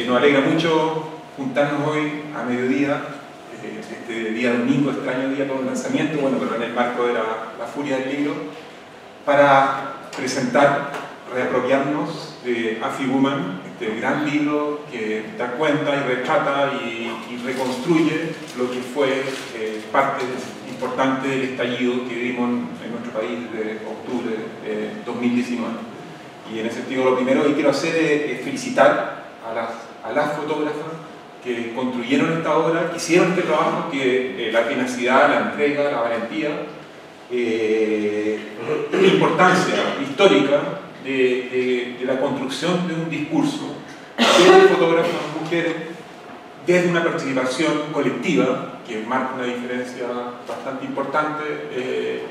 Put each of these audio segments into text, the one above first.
Nos alegra mucho juntarnos hoy a mediodía, este día domingo, extraño día con el lanzamiento, bueno, pero en el marco de la furia del libro, para presentar, reapropiarnos de Affy Woman, este gran libro que da cuenta y retrata y reconstruye lo que fue parte importante del estallido que vivimos en nuestro país desde octubre de 2019. Y en ese sentido, lo primero que quiero hacer es felicitar a las fotógrafas que construyeron esta obra, que hicieron este trabajo, que la tenacidad, la entrega, la valentía, la importancia histórica de la construcción de un discurso de fotógrafas mujeres desde una participación colectiva que marca una diferencia bastante importante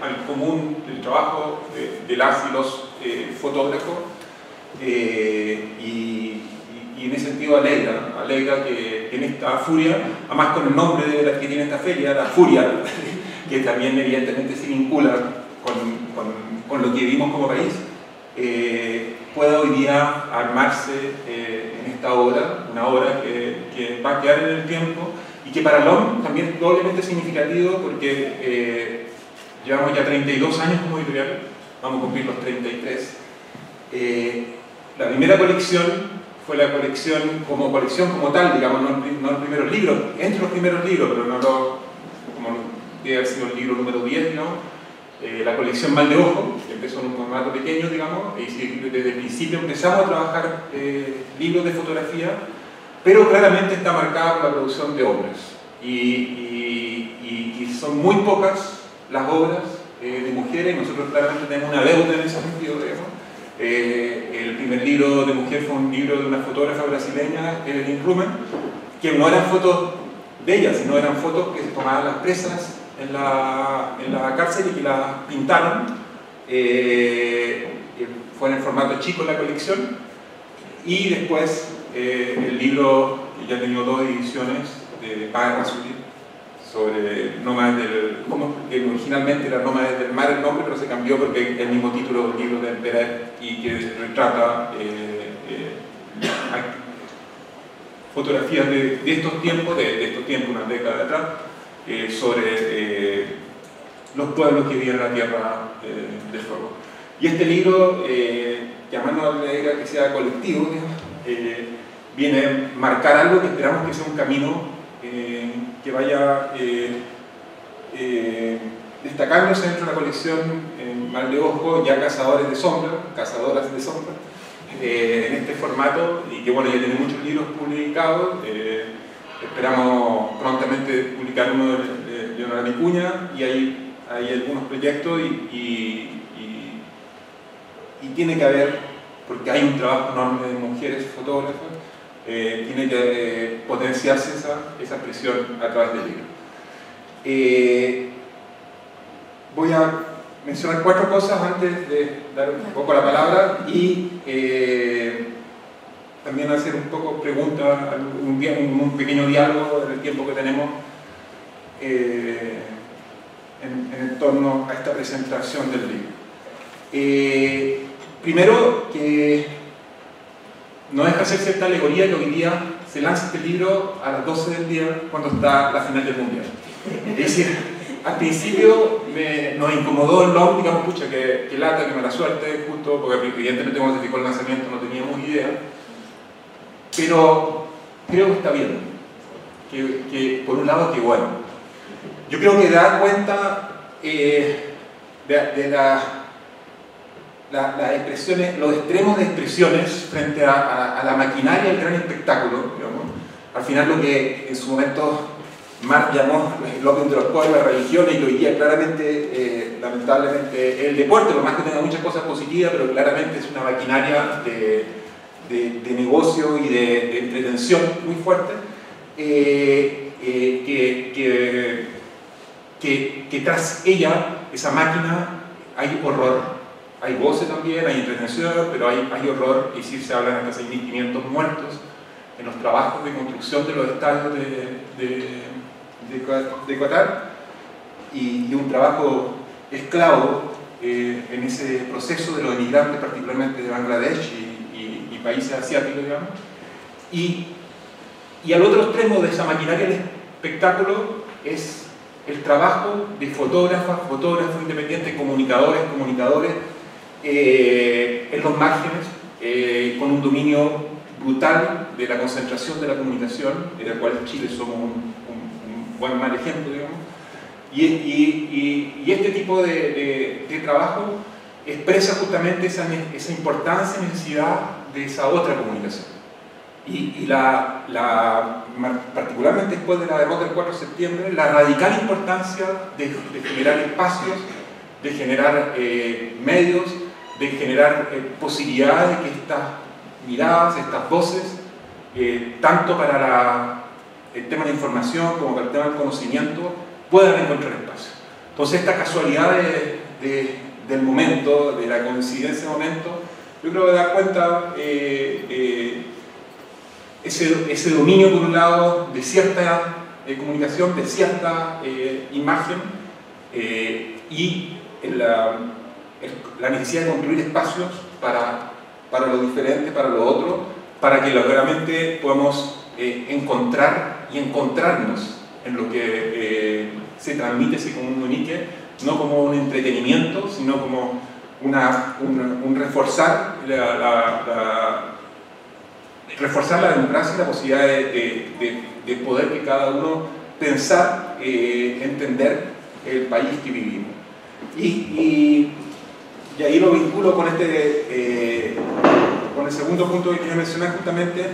al común del trabajo de las y los fotógrafos, y en ese sentido alegra que en esta furia, además con el nombre de la que tiene esta feria, la furia, que también evidentemente se vincula con lo que vivimos como país, pueda hoy día armarse en esta obra, una obra que va a quedar en el tiempo y que para LOM también es doblemente significativo porque llevamos ya 32 años como editorial, vamos a cumplir los 33. La primera colección fue la colección como tal, digamos, no los primeros libros, entre los primeros libros, pero no como debe haber sido el libro número 10, digamos. La colección Mal de Ojo, que empezó en un formato pequeño, digamos, y desde el principio empezamos a trabajar libros de fotografía, pero claramente está marcada por la producción de obras. Y son muy pocas las obras de mujeres, y nosotros claramente tenemos una deuda en ese sentido, digamos. El primer libro de mujer fue un libro de una fotógrafa brasileña, Evelyn Rumen, que no eran fotos de ella, sino eran fotos que se tomaban las presas en la cárcel y que las pintaron. Fue en el formato chico la colección, y después el libro, que ya ha tenido 2 ediciones, de Paga Rasuli, sobre Nómades del... que originalmente era Nómades del Mar el nombre, pero se cambió porque es el mismo título del libro de Pérez, y que retrata fotografías de estos tiempos, una década de atrás, sobre los pueblos que vivían en la Tierra del Fuego. Y este libro, llamando a que sea colectivo, viene a marcar algo que esperamos que sea un camino que vaya destacándose dentro de la colección Mal de Ojo, ya cazadoras de sombra, en este formato, y que bueno, ya tiene muchos libros publicados. Esperamos prontamente publicar uno de Leonora Vicuña, y hay algunos proyectos y tiene que haber, porque hay un trabajo enorme de mujeres fotógrafas, tiene que potenciarse esa presión a través del libro. Voy a mencionar 4 cosas antes de dar un poco la palabra, y también hacer un poco preguntas, un pequeño diálogo en el tiempo que tenemos en torno a esta presentación del libro. Primero, que no deja de ser cierta alegoría que hoy día se lanza este libro a las 12 del día cuando está la final del Mundial. Es decir, al principio nos incomodó el LOM, digamos, pucha, que lata, que mala suerte, justo porque evidentemente cuando se fijó el lanzamiento no teníamos idea, pero creo que está bien, que por un lado que bueno. Yo creo que da cuenta de las expresiones, los extremos de expresiones frente a la maquinaria del gran espectáculo, digamos. Al final lo que en su momento Marx llamó el orden de los pueblos, la religión, y que hoy día claramente, lamentablemente, el deporte, por más que tenga muchas cosas positivas, pero claramente es una maquinaria de negocio y de entretención muy fuerte, que tras ella, esa máquina, hay horror. Hay goce también, hay entretención, pero hay horror, y sí se hablan hasta 6.500 muertos en los trabajos de construcción de los estadios de Qatar, y un trabajo esclavo en ese proceso de los inmigrantes, particularmente de Bangladesh y países asiáticos, digamos. Y Y al otro extremo de esa maquinaria del espectáculo es el trabajo de fotógrafos independientes, comunicadores en los márgenes, con un dominio brutal de la concentración de la comunicación, de la cual en Chile somos un buen mal ejemplo, digamos. Y este tipo de trabajo expresa justamente esa importancia y necesidad de esa otra comunicación. Particularmente después de la derrota del 4 de septiembre, la radical importancia de generar espacios, de generar medios, de generar posibilidades de que estas miradas, estas voces, tanto para el tema de la información como para el tema del conocimiento, puedan encontrar espacio. Entonces esta casualidad del momento, de la coincidencia del momento, yo creo que da cuenta ese dominio por un lado de cierta comunicación, de cierta imagen y la necesidad de construir espacios para lo diferente, para lo otro, para que realmente podamos encontrar y encontrarnos en lo que se transmite, se comunique, no como un entretenimiento, sino como un reforzar reforzar la democracia y la posibilidad de poder que cada uno pensar, entender el país que vivimos. Y ahí lo vinculo con con el segundo punto que quería mencionar, justamente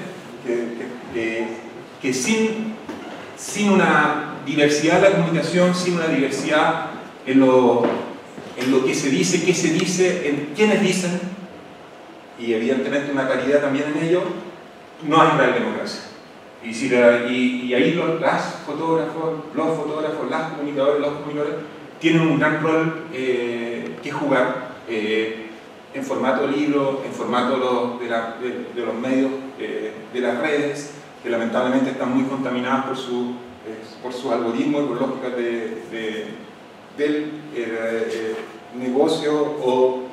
que sin una diversidad de la comunicación, sin una diversidad en lo que se dice, qué se dice, en quiénes dicen, y evidentemente una paridad también en ello, no hay real democracia. Y ahí los fotógrafos, las comunicadores, los comunicadores tienen un gran rol que jugar en formato de libro, en formato de los medios, de las redes, que lamentablemente están muy contaminadas por su algoritmo y por lógicas del negocio o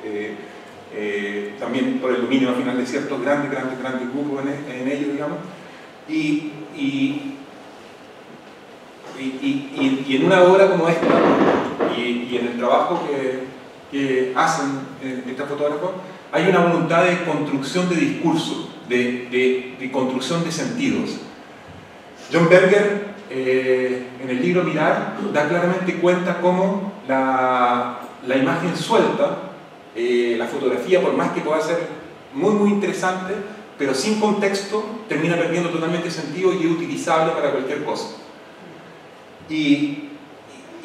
también por el dominio al final de ciertos grandes grupos en ellos, digamos. Y en una obra como esta, y en el trabajo que hacen estos fotógrafos, hay una voluntad de construcción de discurso, de construcción de sentidos. John Berger, en el libro Mirar, da claramente cuenta cómo la imagen suelta, la fotografía, por más que pueda ser muy interesante, pero sin contexto, termina perdiendo totalmente sentido y es utilizable para cualquier cosa. Y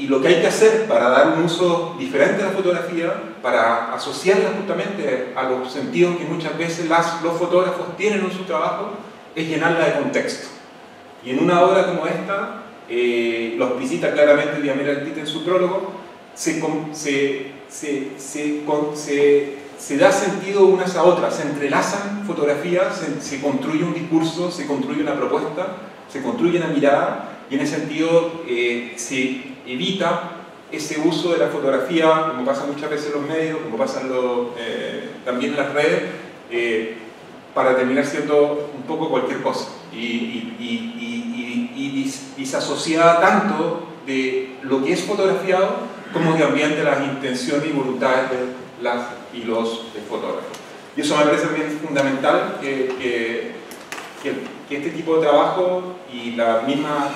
lo que hay que hacer para dar un uso diferente a la fotografía, para asociarla justamente a los sentidos que muchas veces los fotógrafos tienen en su trabajo, es llenarla de contexto. Y en una obra como esta, lo explicita claramente Diamela Altit en su prólogo, se da sentido unas a otras, se entrelazan fotografías, se construye un discurso, se construye una propuesta, se construye una mirada, y en ese sentido se evita ese uso de la fotografía, como pasa muchas veces en los medios, como pasa también en las redes, para terminar siendo un poco cualquier cosa y disasociada tanto de lo que es fotografiado como también de las intenciones y voluntades de los fotógrafos. Y eso me parece también fundamental, que este tipo de trabajo y la misma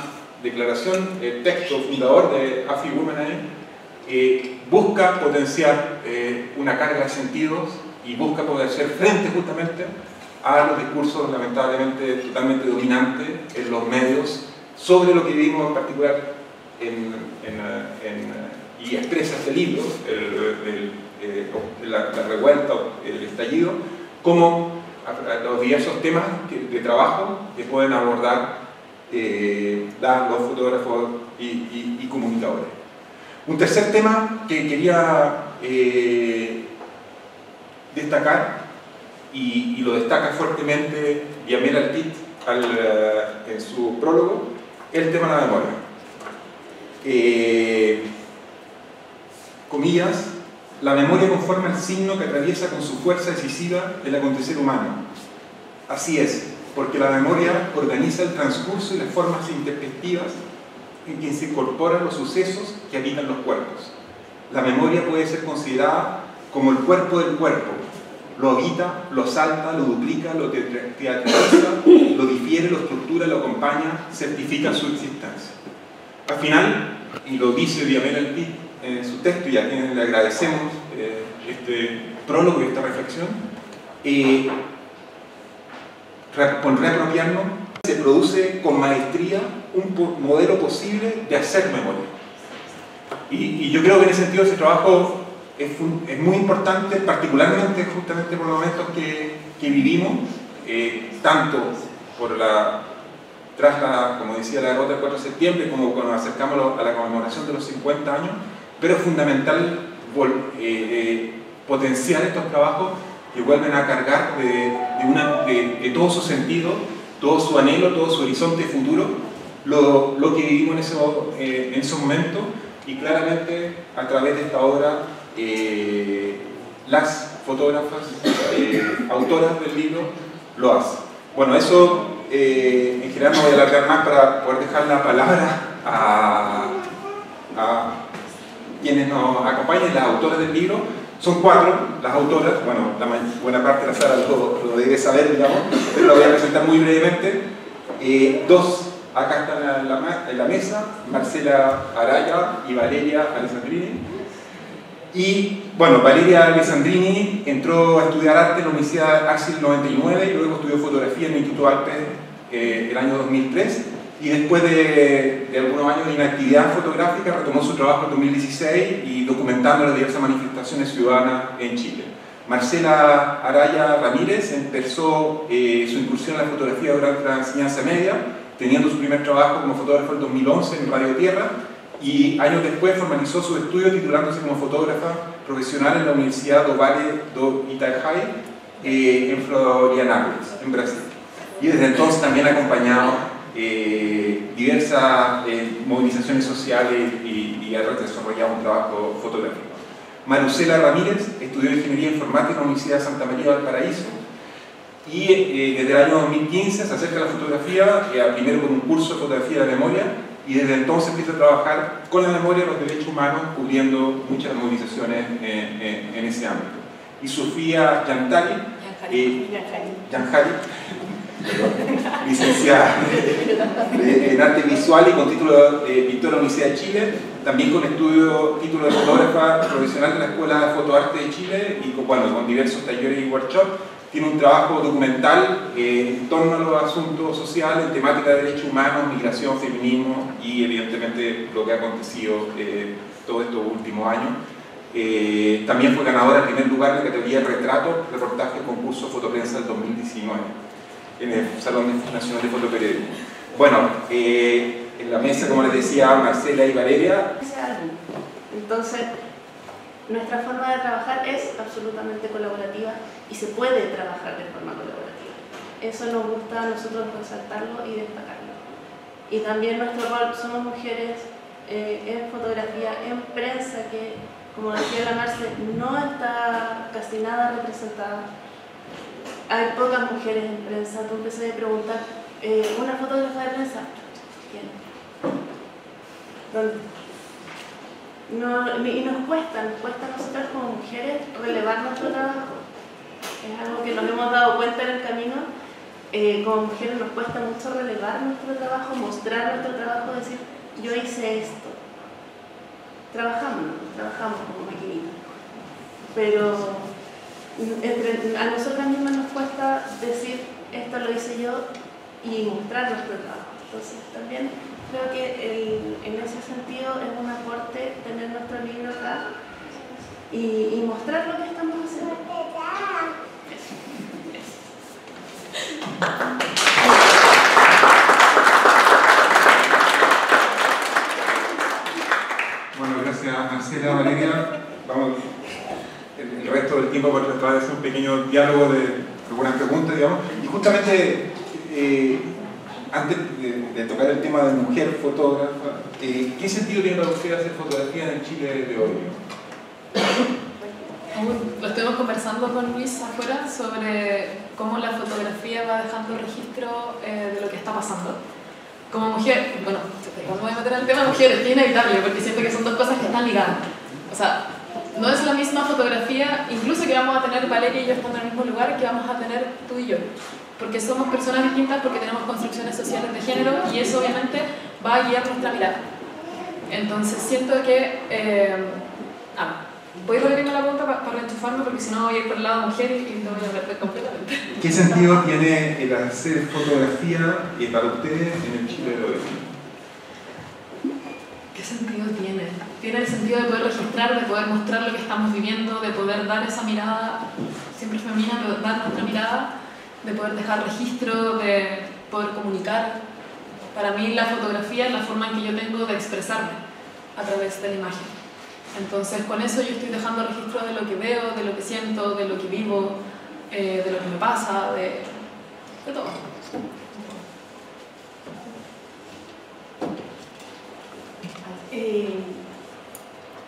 declaración, el texto fundador de AFI Women busca potenciar una carga de sentidos y busca poder hacer frente justamente a los discursos lamentablemente totalmente dominantes en los medios sobre lo que vivimos en particular y expresa este libro, la revuelta, el estallido, como los diversos temas de trabajo que pueden abordar los fotógrafos y comunicadores. Un tercer tema que quería destacar, y lo destaca fuertemente Diamela Altit en su prólogo, es el tema de la memoria. Comillas, la memoria conforma el signo que atraviesa con su fuerza decisiva el acontecer humano. Así es, porque la memoria organiza el transcurso y las formas intempestivas en que se incorporan los sucesos que habitan los cuerpos. La memoria puede ser considerada como el cuerpo del cuerpo. Lo habita, lo salta, lo duplica, lo teatraliza, lo difiere, lo estructura, lo acompaña, certifica su existencia. Al final, y lo dice Diamela Elpit en su texto, y a quien le agradecemos este prólogo y esta reflexión, con reapropiarnos se produce con maestría un modelo posible de hacer memoria. Y yo creo que en ese sentido ese trabajo es muy importante, particularmente justamente por los momentos que vivimos, tanto tras la, como decía, la derrota del 4 de septiembre, como cuando nos acercamos a la conmemoración de los 50 años, pero es fundamental potenciar estos trabajos que vuelven a cargar de todo su sentido, todo su anhelo, todo su horizonte futuro, lo que vivimos en esos momentos, y claramente a través de esta obra las fotógrafas, autoras del libro, lo hacen. Bueno, eso en general no voy a alargar más para poder dejar la palabra a quienes nos acompañan, las autoras del libro. Son 4 las autoras, bueno, la buena parte de la sala lo debe saber, digamos, pero lo voy a presentar muy brevemente. 2 acá están en la mesa, Marcela Araya y Valeria Alessandrini. Y bueno, Valeria Alessandrini entró a estudiar arte en la Universidad Axel 99 y luego estudió fotografía en el Instituto Alpes el año 2003, y después de algunos años de inactividad fotográfica retomó su trabajo en 2016 y documentando las diversas manifestaciones ciudadanas en Chile. Marcela Araya Ramírez empezó su incursión en la fotografía durante la enseñanza media, teniendo su primer trabajo como fotógrafo en 2011 en Radio Tierra, y años después formalizó su estudio titulándose como fotógrafa profesional en la Universidad do Vale do Itajaí en Florianópolis, en Brasil. Y desde entonces también ha acompañado diversas movilizaciones sociales y ha desarrollado un trabajo fotográfico. Marcela Ramírez estudió Ingeniería Informática en la Universidad de Santa María de Valparaíso, y desde el año 2015 se acerca a la fotografía, primero con un curso de fotografía de la memoria, y desde entonces empieza a trabajar con la memoria de los derechos humanos, cubriendo muchas movilizaciones en ese ámbito. Y Sofía Yanjari, licenciada en arte visual y con título de pintora de la Universidad de Chile, también con título de fotógrafa profesional de la Escuela de Fotoarte de Chile, y con diversos talleres y workshops. Tiene un trabajo documental en torno a los asuntos sociales, en temática de derechos humanos, migración, feminismo y evidentemente lo que ha acontecido todos estos últimos años. También fue ganadora en primer lugar en la categoría Retrato, Reportaje, Concurso Fotoprensa del 2019 en el Salón Nacional de Fotoperiodismo. Bueno, en la mesa, como les decía, Marcela y Valeria. Entonces, nuestra forma de trabajar es absolutamente colaborativa y se puede trabajar de forma colaborativa. Eso nos gusta a nosotros resaltarlo y destacarlo. Y también nuestro rol, somos mujeres en fotografía, en prensa, que como decía la Marce, no está casi nada representada. Hay pocas mujeres en prensa. Tú empecé a preguntar, ¿una fotógrafa de prensa? ¿Quién? ¿Dónde? No, y nos cuesta a nosotros como mujeres relevar nuestro trabajo. Es algo que nos hemos dado cuenta en el camino. Como mujeres nos cuesta mucho relevar nuestro trabajo, mostrar nuestro trabajo, decir, yo hice esto. Trabajamos como maquinita. Pero a nosotras mismas nos cuesta decir, esto lo hice yo, y mostrar nuestro trabajo. Entonces también creo que en ese sentido es un aporte tener nuestro libro acá y mostrar lo que estamos haciendo. Bueno, gracias Marcela, Valeria. Vamos el resto del tiempo para tratar de hacer un pequeño diálogo de algunas preguntas, digamos. Y justamente antes de tocar el tema de mujer fotógrafa, ¿qué sentido tiene para usted hacer fotografía en el Chile de hoy? Lo estuvimos conversando con Luis afuera sobre cómo la fotografía va dejando registro de lo que está pasando. Como mujer, bueno, cuando voy a meter el tema mujeres, es inevitable porque siento que son dos cosas que están ligadas. O sea, no es la misma fotografía, incluso que vamos a tener Valeria y yo estando en el mismo lugar, que vamos a tener tú y yo. Porque somos personas distintas, porque tenemos construcciones sociales de género y eso obviamente va a guiar nuestra mirada. Entonces siento que... voy a repetirme la pregunta para reenchufarme porque si no voy a ir por el lado mujer y te voy a perder completamente. ¿Qué sentido tiene el hacer fotografía para ustedes en el Chile de hoy? ¿Qué sentido tiene? Tiene el sentido de poder registrar, de poder mostrar lo que estamos viviendo, de poder dar esa mirada siempre femenina, de dar nuestra mirada, de poder dejar registro, de poder comunicar. Para mí la fotografía es la forma en que yo tengo de expresarme a través de la imagen. Entonces con eso yo estoy dejando registro de lo que veo, de lo que siento, de lo que vivo, de lo que me pasa, de todo.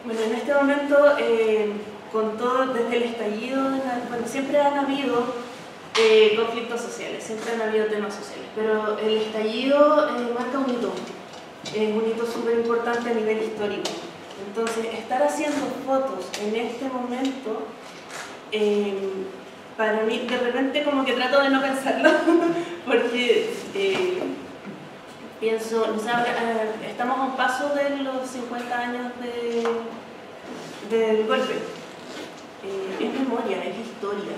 Bueno, en este momento, con todo, desde el estallido, bueno, siempre han habido conflictos sociales, siempre han habido temas sociales, pero el estallido marca un hito, es un hito súper importante a nivel histórico. Entonces, estar haciendo fotos en este momento, para mí, de repente como que trato de no pensarlo, porque pienso, o sea, estamos a un paso de los 50 años del golpe. Es memoria, es historia.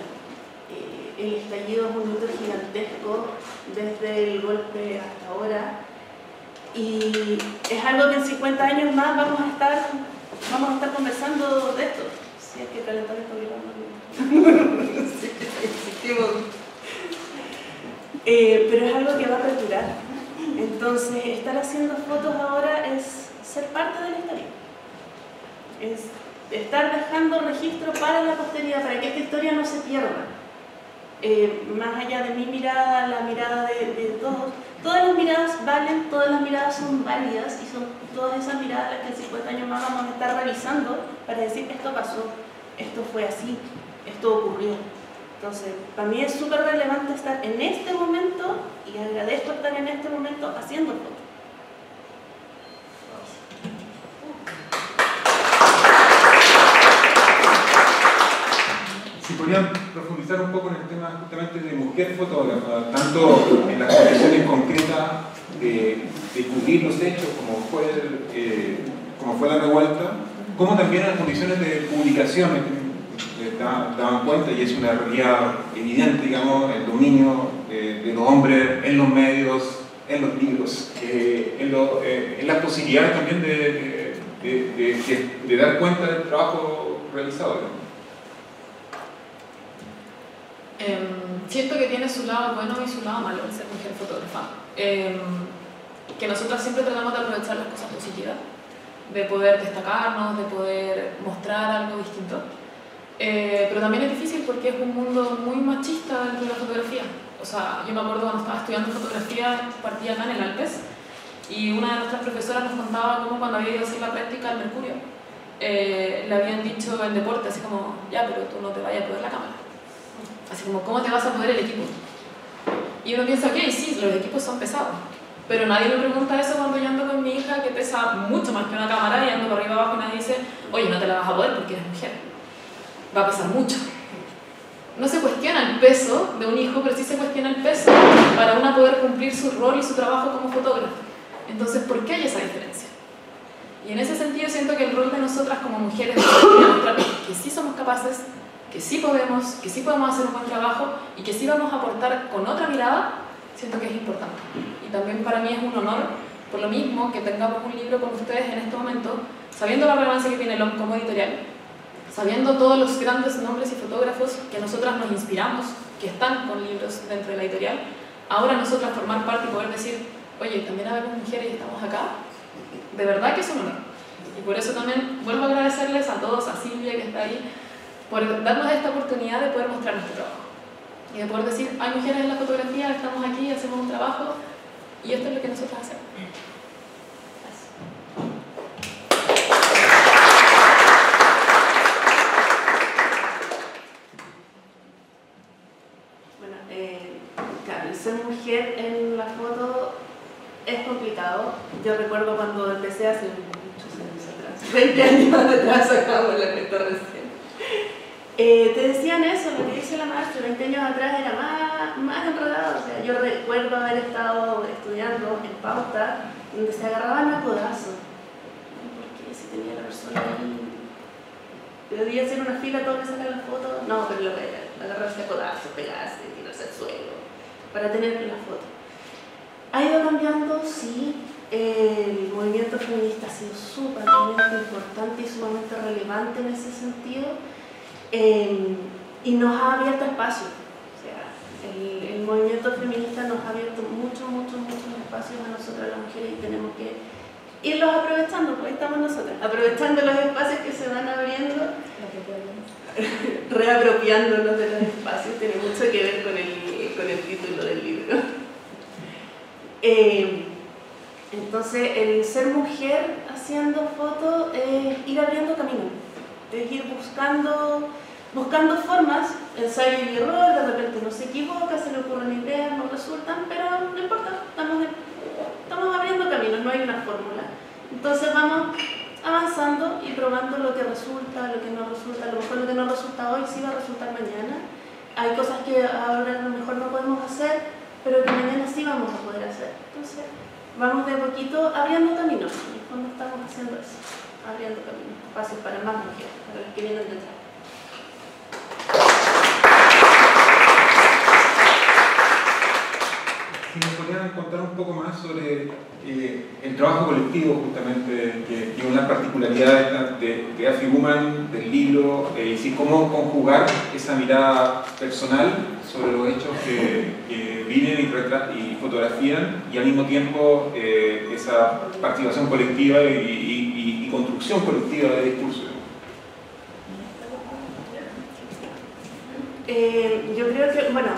El estallido es un hito gigantesco desde el golpe hasta ahora. Y es algo que en 50 años más vamos a estar conversando de esto. Si es que calentar esto pero es algo que va a perdurar. Entonces, estar haciendo fotos ahora es ser parte de la historia. Es estar dejando registro para la posteridad, para que esta historia no se pierda. Más allá de mi mirada, la mirada de todos. Todas las miradas valen, todas las miradas son válidas y son todas esas miradas las que en 50 años más vamos a estar revisando para decir esto pasó, esto fue así, esto ocurrió. Entonces, para mí es súper relevante estar en este momento y agradezco estar en este momento haciendo fotos. Si podrían profundizar un poco en el tema justamente de mujer fotógrafa, tanto en las condiciones concretas de cubrir los hechos, como fue la revuelta, como también en las condiciones de publicación. Daban cuenta, y es una realidad evidente, digamos, el dominio de los hombres en los medios, en los libros, en las posibilidades también de dar cuenta del trabajo realizado, digamos. Siento que tiene su lado bueno y su lado malo el ser mujer fotógrafa. Que nosotras siempre tratamos de aprovechar las cosas positivas, de poder destacarnos, de poder mostrar algo distinto. Pero también es difícil porque es un mundo muy machista dentro de la fotografía. O sea, yo me acuerdo cuando estaba estudiando fotografía, partí acá en el Alpes, y una de nuestras profesoras nos contaba cómo cuando había ido a hacer la práctica al Mercurio, le habían dicho en deporte, así como, ya, pero tú no te vayas a poder la cámara. Así como, ¿cómo te vas a poder el equipo? Y uno piensa, ok, sí, los equipos son pesados, pero nadie me pregunta eso cuando yo ando con mi hija que pesa mucho más que una cámara y ando por arriba abajo y nadie dice, oye, no te la vas a poder porque eres mujer, va a pesar mucho. No se cuestiona el peso de un hijo, pero sí se cuestiona el peso para una poder cumplir su rol y su trabajo como fotógrafo. Entonces, ¿por qué hay esa diferencia? Y en ese sentido siento que el rol de nosotras como mujeres es demostrar que sí somos capaces, que sí podemos hacer un buen trabajo y que sí vamos a aportar con otra mirada, siento que es importante. Y también para mí es un honor, por lo mismo, que tengamos un libro con ustedes en este momento, sabiendo la relevancia que tiene el OM como editorial, sabiendo todos los grandes nombres y fotógrafos que nosotras nos inspiramos, que están con libros dentro de la editorial, ahora nosotras formar parte y poder decir, oye, también habemos mujeres y estamos acá, de verdad que es un honor. Y por eso también vuelvo a agradecerles a todos, a Silvia que está ahí, por darnos esta oportunidad de poder mostrar nuestro trabajo. Y de poder decir, hay mujeres en la fotografía, estamos aquí, hacemos un trabajo, y esto es lo que nosotros hacemos. Gracias. 20 años atrás sacamos la cuenta recién. Te decían eso, lo que dice la maestra, 20 años atrás era más enredado. O sea, yo recuerdo haber estado estudiando en pauta donde se agarraban a codazos. Porque si tenía la persona ahí, debía hacer una fila todos que sacan la foto. No, pero lo que agarrarse a codazos, pegarse, tirarse al suelo para tener la foto. Ha ido cambiando, sí. El movimiento feminista ha sido sumamente importante y sumamente relevante en ese sentido, y nos ha abierto espacio. O sea, el movimiento feminista nos ha abierto muchos espacios a nosotras las mujeres, y tenemos que irlos aprovechando, porque estamos nosotras, aprovechando los espacios que se van abriendo, reapropiándonos de los espacios. Tiene mucho que ver con el título del libro. Entonces, el ser mujer haciendo fotos es ir abriendo camino, es ir buscando formas, ensayo y error, de repente no se equivoca, se le ocurren ideas, no resultan, pero no importa, estamos abriendo caminos, no hay una fórmula. Entonces vamos avanzando y probando lo que resulta, lo que no resulta. A lo mejor lo que no resulta hoy sí va a resultar mañana. Hay cosas que ahora a lo mejor no podemos hacer, pero que mañana sí vamos a poder hacer. Entonces vamos de poquito abriendo caminos. En el fondo estamos haciendo eso, abriendo caminos, espacios para más mujeres, para las que vienen detrás. Si nos podrían contar un poco más sobre el trabajo colectivo, justamente, que tiene una particularidad de Afi Woman, del libro, y cómo conjugar esa mirada personal sobre los hechos que viven y fotografían, y al mismo tiempo esa participación colectiva y construcción colectiva de discursos. Yo creo que, bueno,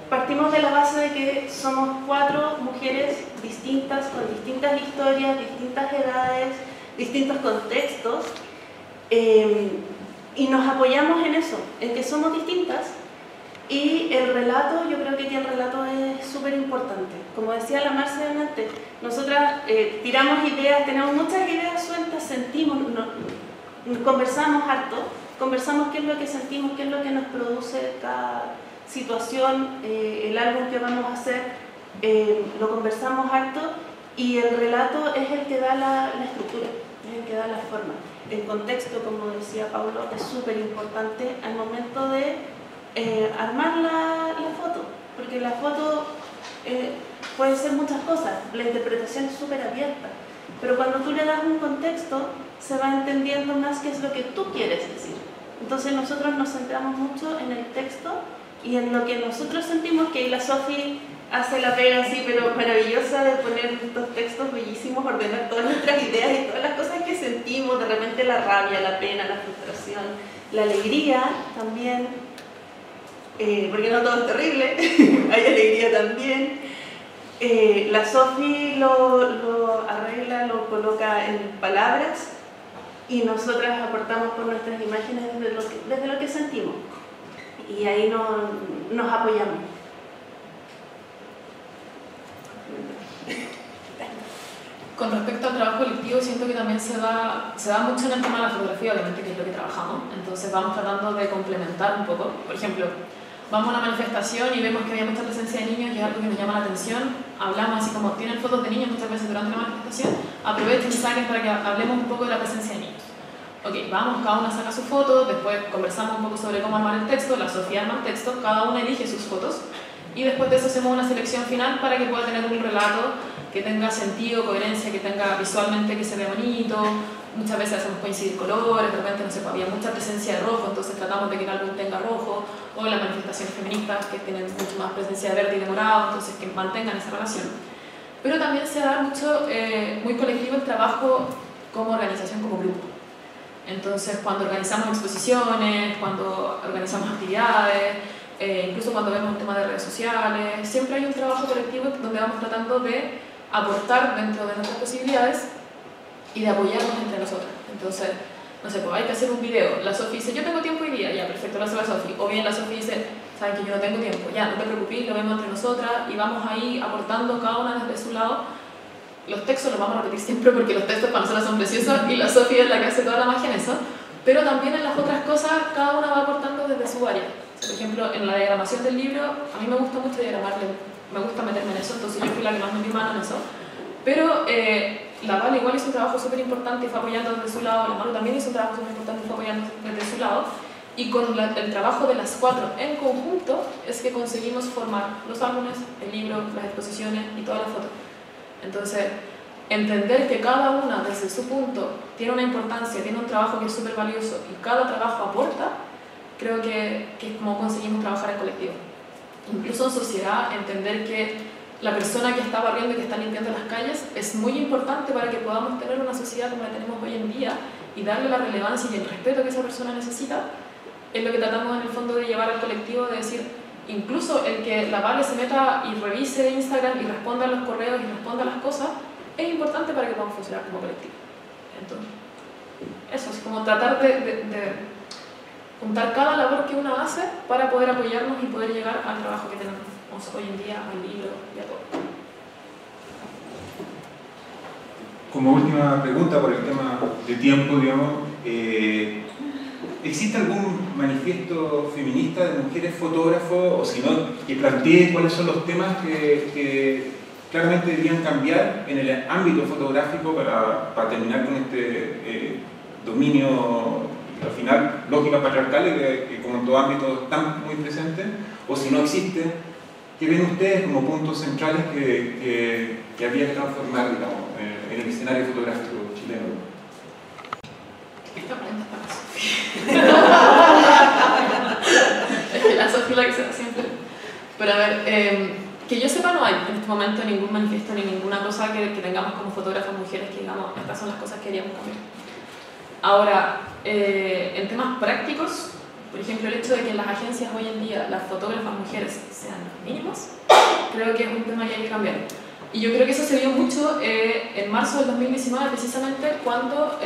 partimos de la base de que somos 4 mujeres distintas, con distintas historias, distintas edades, distintos contextos, y nos apoyamos en eso, en que somos distintas. Y el relato, yo creo que el relato es súper importante. Como decía la Marce antes, nosotras tiramos ideas, tenemos muchas ideas sueltas, sentimos, conversamos harto, conversamos qué es lo que sentimos, qué es lo que nos produce cada situación, el álbum que vamos a hacer, lo conversamos harto, y el relato es el que da la estructura, es el que da la forma. El contexto, como decía Paulo, es súper importante al momento de armar la foto, porque la foto puede ser muchas cosas, la interpretación es súper abierta, pero cuando tú le das un contexto se va entendiendo más qué es lo que tú quieres decir. Entonces nosotros nos centramos mucho en el texto y en lo que nosotros sentimos, que la Sofi hace la pega así, pero maravillosa, de poner estos textos bellísimos, ordenar todas nuestras ideas y todas las cosas que sentimos, de repente la rabia, la pena, la frustración, la alegría también, porque no todo es terrible, hay alegría también. La Sofi lo arregla, lo coloca en palabras, y nosotras aportamos con nuestras imágenes desde lo que sentimos, y ahí nos apoyamos. Con respecto al trabajo colectivo, siento que también se da mucho en el tema de la fotografía, obviamente, que es lo que trabajamos. Entonces vamos tratando de complementar un poco. Por ejemplo, vamos a una manifestación y vemos que había mucha presencia de niños, y es algo que nos llama la atención. Hablamos así como, tienen fotos de niños muchas veces durante la manifestación, aprovechen y saquen para que hablemos un poco de la presencia de niños. Ok, vamos, cada una saca su foto, después conversamos un poco sobre cómo armar el texto, la Sofía arma el texto, cada una elige sus fotos, y después de eso hacemos una selección final para que pueda tener un relato que tenga sentido, coherencia, que tenga visualmente, que se vea bonito. Muchas veces hacemos coincidir colores, de repente no sé, había mucha presencia de rojo, entonces tratamos de que el álbum tenga rojo, o las manifestaciones feministas que tienen mucho más presencia de verde y de morado, entonces que mantengan esa relación. Pero también se da mucho, muy colectivo el trabajo como organización, como grupo. Entonces, cuando organizamos exposiciones, cuando organizamos actividades, incluso cuando vemos el tema de redes sociales, siempre hay un trabajo colectivo donde vamos tratando de aportar dentro de nuestras posibilidades y de apoyarnos entre nosotras. Entonces, no sé, pues hay que hacer un video. La Sofi dice, yo tengo tiempo hoy día, ya, perfecto, lo hace la Sofi. O bien la Sofi dice, saben que yo no tengo tiempo, ya, no te preocupes, lo vemos entre nosotras, y vamos ahí aportando cada una desde su lado los textos los vamos a repetir siempre porque los textos para nosotros son preciosos y la Sofía es la que hace toda la magia en eso, pero también en las otras cosas cada una va aportando desde su área. Por ejemplo, en la diagramación del libro, a mí me gusta mucho diagramarle, me gusta meterme en eso, entonces yo fui la que más me dio mano en eso. Pero la Vale igual hizo un trabajo súper importante y fue apoyando desde su lado, la Manu también hizo un trabajo súper importante y fue apoyando desde su lado. Y con el trabajo de las 4 en conjunto es que conseguimos formar los álbumes, el libro, las exposiciones y todas las fotos. Entonces, entender que cada una desde su punto tiene una importancia, tiene un trabajo que es súper valioso y cada trabajo aporta, creo que es como conseguimos trabajar en colectivo. Incluso en sociedad, entender que la persona que está barriendo y que está limpiando las calles es muy importante para que podamos tener una sociedad como la tenemos hoy en día y darle la relevancia y el respeto que esa persona necesita. Es lo que tratamos en el fondo de llevar al colectivo, de decir, incluso el que la Vale se meta y revise Instagram y responda a los correos y responda a las cosas, es importante para que podamos funcionar como colectivo. Entonces, eso es como tratar de juntar cada labor que uno hace para poder apoyarnos y poder llegar al trabajo que tenemos hoy en día, al libro y a todo. Como última pregunta por el tema de tiempo, digamos, ¿existe algún manifiesto feminista de mujeres fotógrafos, o si no, que plantee cuáles son los temas que claramente deberían cambiar en el ámbito fotográfico para terminar con este dominio, al final, lógicas patriarcales que como en todo ámbito están muy presentes? O si no existe, ¿qué ven ustedes como puntos centrales que habría que transformar, digamos, en el escenario fotográfico chileno? Esta pregunta es para Sofía. Es que la Sofía la que se da siempre. Pero a ver, que yo sepa no hay en este momento ningún manifiesto ni ninguna cosa que tengamos como fotógrafas mujeres que digamos, estas son las cosas que queríamos cambiar. Ahora, en temas prácticos, por ejemplo, el hecho de que en las agencias hoy en día las fotógrafas mujeres sean mínimos, creo que es un tema que hay que cambiar. Y yo creo que eso se vio mucho en marzo del 2019, precisamente cuando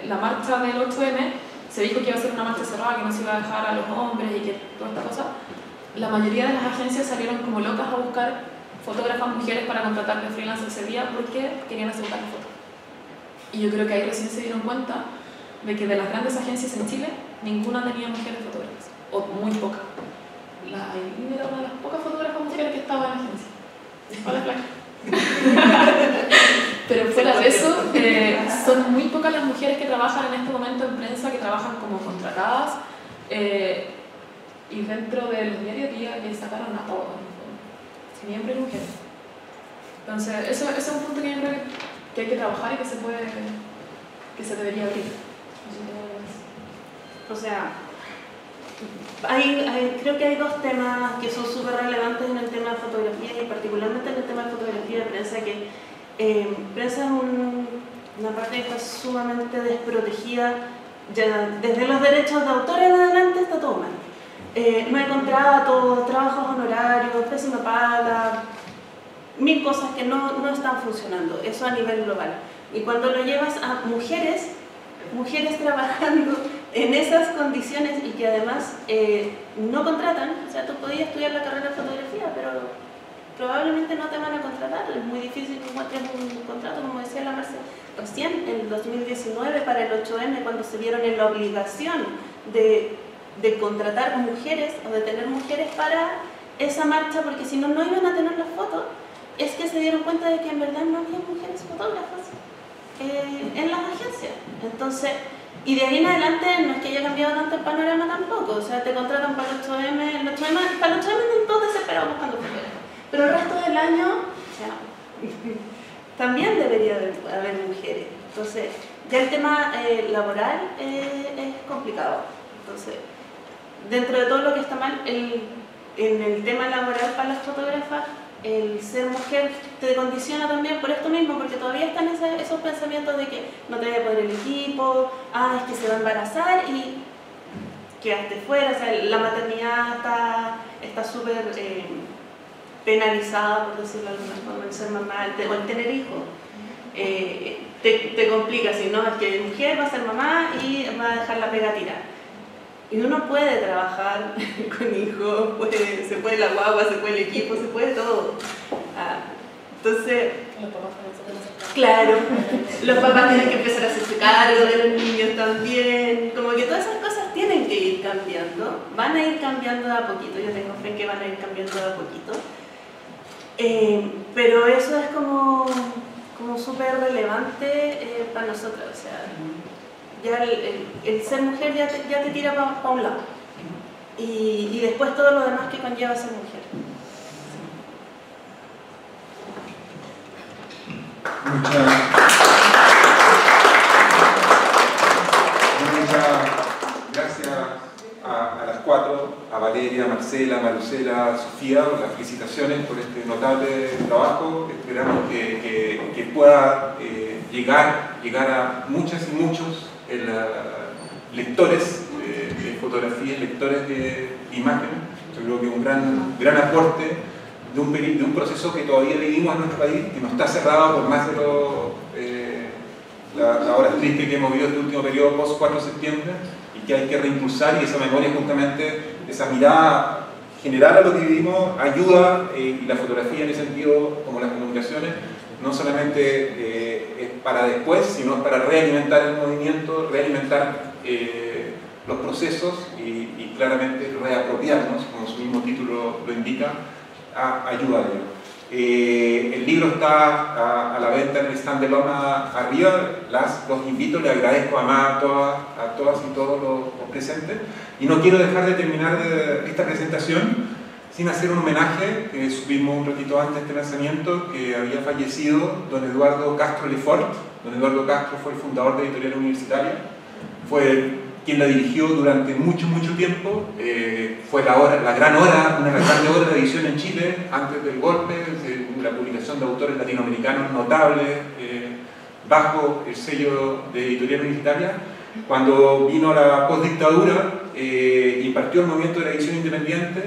la marcha del 8M se dijo que iba a ser una marcha cerrada, que no se iba a dejar a los hombres y que toda esta cosa. La mayoría de las agencias salieron como locas a buscar fotógrafas mujeres para contratar de freelance ese día porque querían asegurar la foto. Y yo creo que ahí recién se dieron cuenta de que de las grandes agencias en Chile, ninguna tenía mujeres fotógrafas, o muy pocas. La Aileen era una de las pocas fotógrafas mujeres que estaba en la agencia. Hola, flaca. Pero fuera de eso, son muy pocas las mujeres que trabajan en este momento en prensa, que trabajan como contratadas, y dentro de los diarios que sacaron a todos, siempre mujeres. Entonces, eso es un punto que yo creo que hay que trabajar y que se debería abrir. O sea, creo que hay dos temas que son súper relevantes en el tema de fotografía y particularmente en el tema de fotografía de prensa, que prensa es una parte que está sumamente desprotegida, ya desde los derechos de autor en adelante está todo mal. No hay contratos, trabajos honorarios, pésima paga, mil cosas que no están funcionando, eso a nivel global. Y cuando lo llevas a mujeres trabajando en esas condiciones y que además no contratan, o sea, tú podías estudiar la carrera de fotografía, pero probablemente no te van a contratar, es muy difícil que encuentres un contrato, como decía la Marcia. Recién en el 2019, para el 8M, cuando se vieron en la obligación de contratar mujeres o de tener mujeres para esa marcha, porque si no, no iban a tener las fotos, es que se dieron cuenta de que en verdad no había mujeres fotógrafas en las agencias. Entonces, y de ahí en adelante no es que haya cambiado tanto el panorama tampoco, o sea, te contratan para el 8M, para el 8M están todos desesperados buscando mujeres, pero el resto del año, o sea, también debería haber mujeres. Entonces, ya el tema laboral es complicado. Entonces, dentro de todo lo que está mal, en el tema laboral para las fotógrafas, el ser mujer te condiciona también por esto mismo, porque todavía están esos pensamientos de que no te voy a poner el equipo, es que se va a embarazar y quedaste fuera, o sea, la maternidad está súper penalizada, por decirlo de alguna forma, el ser mamá o el tener hijos. Te complica, si no, es que mujer va a ser mamá y va a dejar la pega tirada. Y uno puede trabajar con hijos, se puede la guagua, se puede el equipo, se puede todo. Entonces, los papás también se pueden hacer Claro, los papás tienen que empezar a hacerse cargo de los niños también, como que todas esas cosas tienen que ir cambiando, van a ir cambiando de a poquito, yo tengo fe que van a ir cambiando de a poquito, pero eso es como súper relevante para nosotros, o sea, ya el ser mujer ya te tira para un lado, y después todo lo demás que conlleva ser mujer. Muchas gracias a las cuatro, a Valeria, Marcela, Marcela, Sofía, por las felicitaciones por este notable trabajo. Esperamos que pueda llegar a muchas y muchos lectores de fotografía, lectores de imágenes. Yo creo que un gran aporte de un proceso que todavía vivimos en nuestro país, que no está cerrado por más de la hora triste que hemos vivido este último periodo post 4 de septiembre, y que hay que reimpulsar, y esa memoria justamente, esa mirada general a lo que vivimos, ayuda, y la fotografía en ese sentido, como las comunicaciones, no solamente es para después, sino para realimentar el movimiento, realimentar los procesos y claramente reapropiarnos, como su mismo título lo indica, ayuda a ello. El libro está a la venta en el stand de Loma arriba. Los invito, les agradezco a todas y todos los presentes, y no quiero dejar de terminar esta presentación sin hacer un homenaje que supimos un ratito antes de este lanzamiento, que había fallecido don Eduardo Castro Lefort. Don Eduardo Castro fue el fundador de Editorial Universitaria, fue quien la dirigió durante mucho tiempo, fue la gran hora, una de las grandes horas de edición en Chile, antes del golpe, la publicación de autores latinoamericanos notables, bajo el sello de Editorial Universitaria. Cuando vino la postdictadura y partió el movimiento de la edición independiente,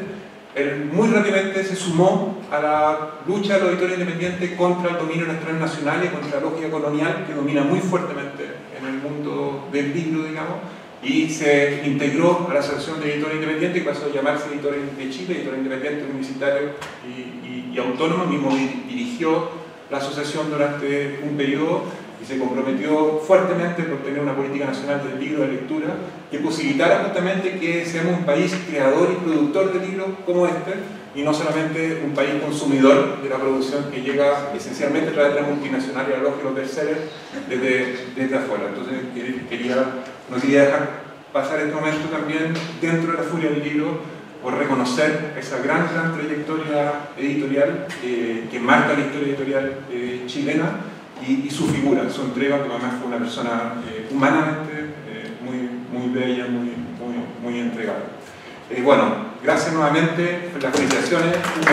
él muy rápidamente se sumó a la lucha de los editores independientes contra el dominio de las transnacionales, contra la lógica colonial que domina muy fuertemente en el mundo del libro, digamos, y se integró a la Asociación de Editores Independientes, que pasó a llamarse Editores de Chile, Editores Independientes Universitarios y Autónomos. Mismo dirigió la asociación durante un periodo y se comprometió fuertemente por tener una política nacional del libro de lectura que posibilitara justamente que seamos un país creador y productor de libros como este, y no solamente un país consumidor de la producción que llega esencialmente a través de la multinacional y la lógica de los terceros desde afuera. Entonces no quería dejar pasar este momento también dentro de la furia del libro, por reconocer esa gran trayectoria editorial que marca la historia editorial chilena, y su figura, su entrega, que además fue una persona humanamente muy bella, muy entregada. Bueno, gracias nuevamente por las felicitaciones. Un